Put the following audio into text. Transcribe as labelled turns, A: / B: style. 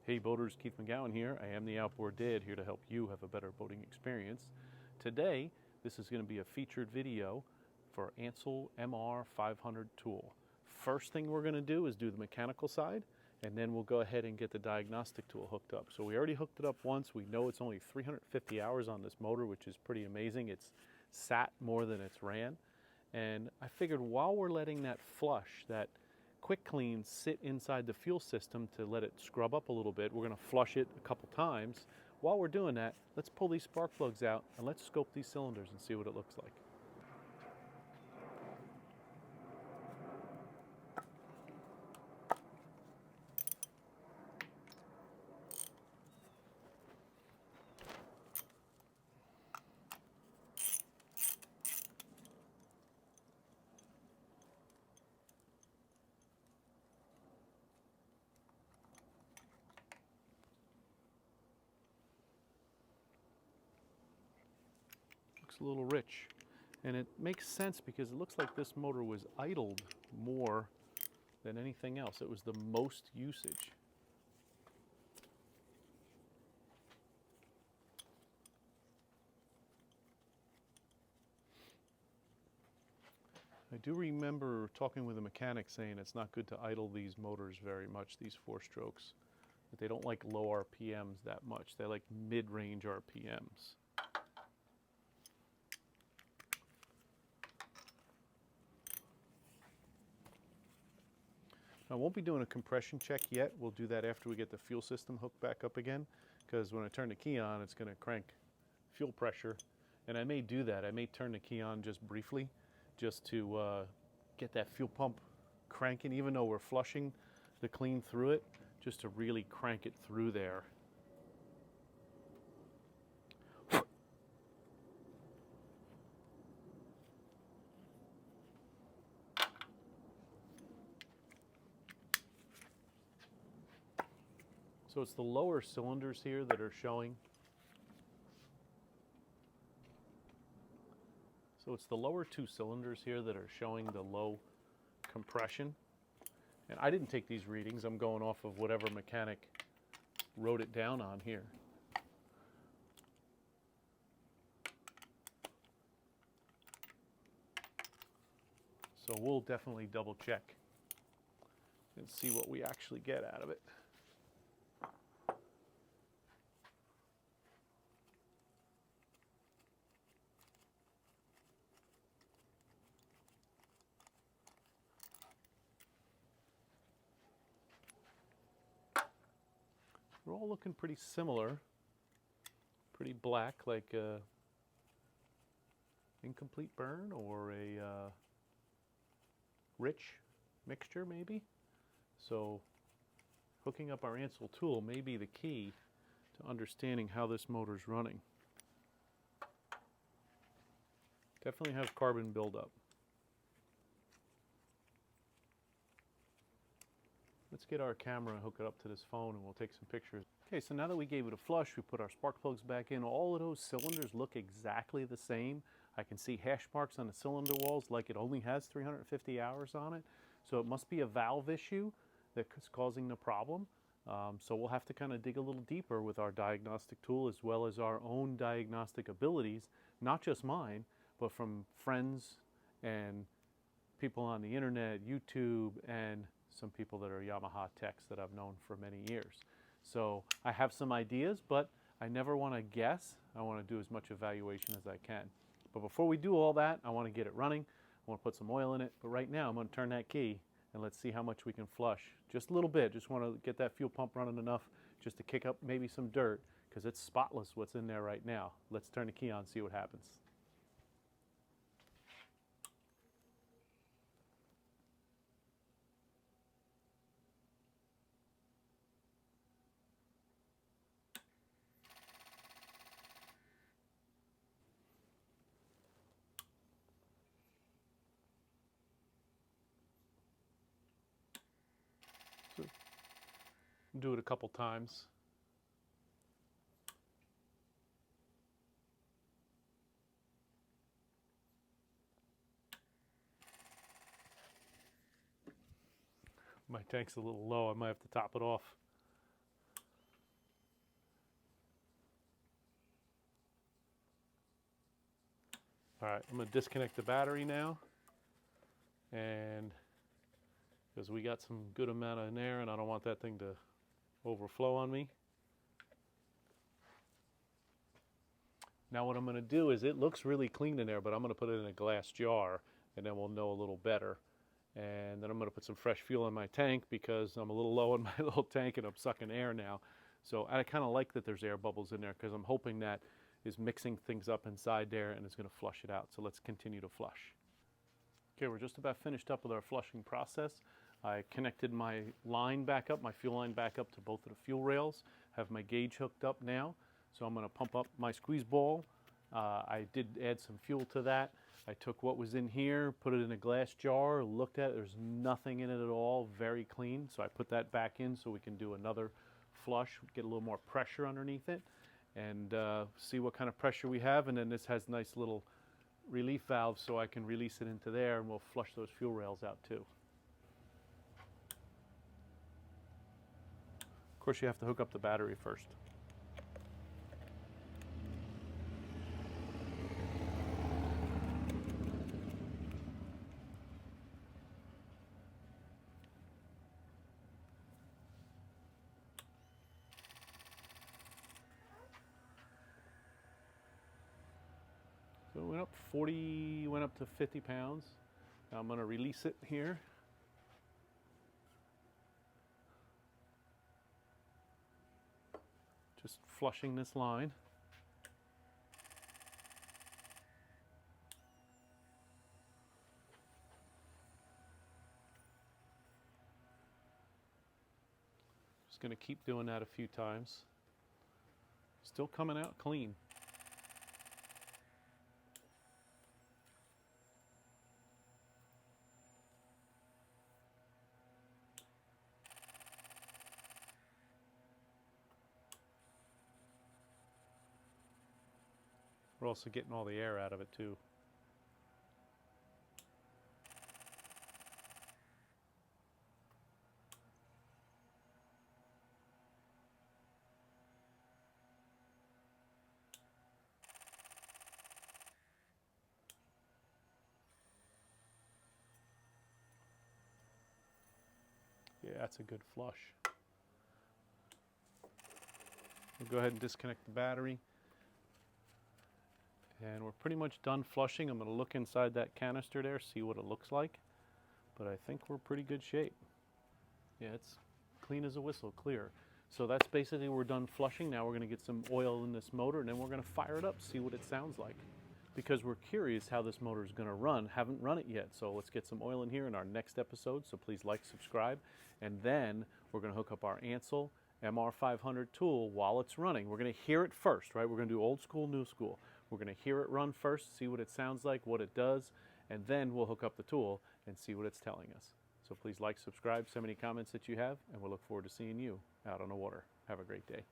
A: Hey boaters, Keith McGowan here. I am the Outboard Dad, here to help you have a better boating experience. Today, this is going to be a featured video for ANCEL MR500 tool. First thing we're going to do is do the mechanical side, and then we'll go ahead and get the diagnostic tool hooked up. So we already hooked it up once. We know it's only 350 hours on this motor, which is pretty amazing. It's sat more than it's ran. And I figured while we're letting that flush, that quick clean, sit inside the fuel system to let it scrub up a little bit, we're going to flush it a couple times. While we're doing that, let's pull these spark plugs out and let's scope these cylinders and see what it looks like. Looks a little rich, and it makes sense because it looks like this motor was idled more than anything else. It was the most usage. I do remember talking with a mechanic saying it's not good to idle these motors very much, these four-strokes. That they don't like low RPMs that much. They like mid-range RPMs. I won't be doing a compression check yet. We'll do that after we get the fuel system hooked back up again, because when I turn the key on, it's going to crank fuel pressure. And I may do that. I may turn the key on just briefly, just to get that fuel pump cranking, even though we're flushing the clean through it, just to really crank it through there. So it's the lower cylinders here that are showing. So it's the lower two cylinders here that are showing the low compression. And I didn't take these readings. I'm going off of whatever mechanic wrote it down on here. So we'll definitely double check and see what we actually get out of it. They're all looking pretty similar, pretty black, like a incomplete burn or a rich mixture maybe. So hooking up our ANCEL tool may be the key to understanding how this motor's running. Definitely has carbon buildup. Let's get our camera and hook it up to this phone and we'll take some pictures. Okay, so now that we gave it a flush, we put our spark plugs back in. All of those cylinders look exactly the same. I can see hash marks on the cylinder walls like it only has 350 hours on it. So it must be a valve issue that's causing the problem. So we'll have to kind of dig a little deeper with our diagnostic tool as well as our own diagnostic abilities, not just mine, but from friends and people on the internet, YouTube, and some people that are Yamaha techs that I've known for many years. So I have some ideas, but I never want to guess. I want to do as much evaluation as I can. But before we do all that, I want to get it running. I want to put some oil in it. But right now, I'm going to turn that key and let's see how much we can flush. Just a little bit. Just want to get that fuel pump running enough just to kick up maybe some dirt, because it's spotless what's in there right now. Let's turn the key on and see what happens. So do it a couple times. My tank's a little low. I might have to top it off. All right, I'm going to disconnect the battery now, and because we got some good amount in there and I don't want that thing to overflow on me. Now what I'm going to do is, it looks really clean in there, but I'm going to put it in a glass jar and then we'll know a little better. And then I'm going to put some fresh fuel in my tank because I'm a little low in my little tank and I'm sucking air now. So I kind of like that there's air bubbles in there because I'm hoping that is mixing things up inside there and it's going to flush it out. So let's continue to flush. Okay, we're just about finished up with our flushing process. I connected my line back up, my fuel line back up to both of the fuel rails, have my gauge hooked up now. So I'm going to pump up my squeeze ball. I did add some fuel to that. I took what was in here, put it in a glass jar, looked at it, there's nothing in it at all, very clean. So I put that back in so we can do another flush, get a little more pressure underneath it, and see what kind of pressure we have. And then this has nice little relief valves so I can release it into there, and we'll flush those fuel rails out too. Of course, you have to hook up the battery first. So it went up 40, went up to 50 pounds. Now I'm going to release it here. Just flushing this line. Just going to keep doing that a few times. Still coming out clean. We're also getting all the air out of it too. Yeah, that's a good flush. We'll go ahead and disconnect the battery. And we're pretty much done flushing. I'm going to look inside that canister there, see what it looks like. But I think we're pretty good shape. Yeah, it's clean as a whistle, clear. So that's basically, we're done flushing. Now we're going to get some oil in this motor, and then we're going to fire it up, see what it sounds like. Because we're curious how this motor is going to run. Haven't run it yet, so let's get some oil in here in our next episode. So please like, subscribe, and then we're going to hook up our ANCEL MR500 tool while it's running. We're going to hear it first, right? We're going to do old school, new school. We're going to hear it run first, see what it sounds like, what it does, and then we'll hook up the tool and see what it's telling us. So please like, subscribe, send any comments that you have, and we'll look forward to seeing you out on the water. Have a great day.